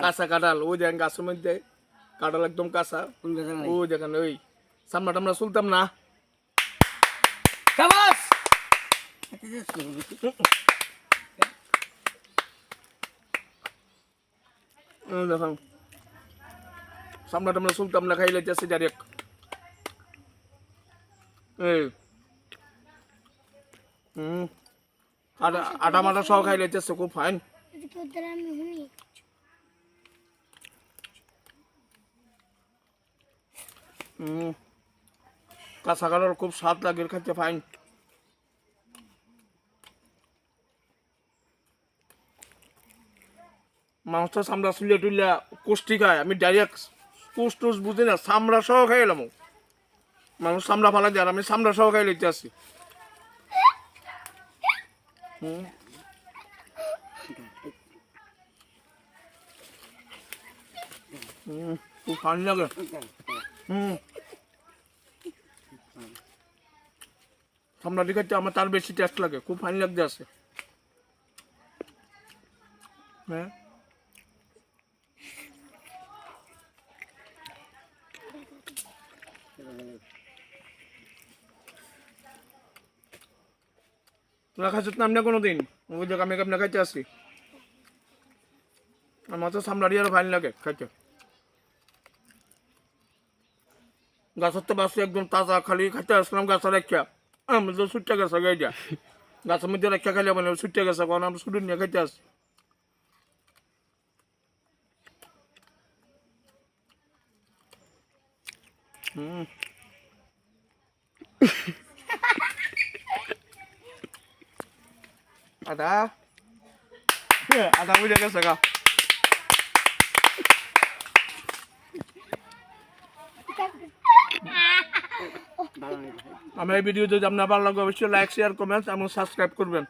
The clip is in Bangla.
কাঁচা কাঁঠাল ওই দেখেন গাছের মধ্যে কাঁঠাল একদম কাঁচা ওই দেখেন ওই সামনাটা আমরা চলতাম না দেখেন সামনাটা আমরা চলতাম না খাইলে যাচ্ছে ডাইরেক্ট এই আটা মাটা সহ খাইলে যাচ্ছে খুব ফাইন কাঁচা কাঁঠাল খুব স্বাদ লাগে খাইতে ফাইন মানুষটা চামড়া চুলিয়া টুলিয়া কুষ্টি খায় আমি ডাইরেক্ট কুস টুস বুঝি না চামড়া সহ খাই এলাম মানুষ চামড়া ফালা যায় আর আমি চামড়া সহ খাই লইতে আসছি খুব ফাইন লাগে চামড়া দিকে আমার তার বেশি টেস্ট লাগে খুব ফাইন লাগতে আছে হ্যাঁ তোরা খাইছিস না আপনি কোনোদিন ওই দেখ আমি আপনার খাইতে আসছি আমার তো সামলারি আরো ফাইন লাগে খাইতে গাছের তো বাসি একদম তাজা খালি খাইতে আসলাম গাছের একটা আমি তো ছুটে গেছে গাইটা গাছের মধ্যে একটা খাইলে মানে ছুটে গেছে কারণ আমি ছুটি নিয়ে খাইতে আসছি আদা আদা বুঝে গেছে গা আমার এই ভিডিও যদি আপনার ভালো লাগে অবশ্যই লাইক শেয়ার কমেন্ট এবং সাবস্ক্রাইব করবেন।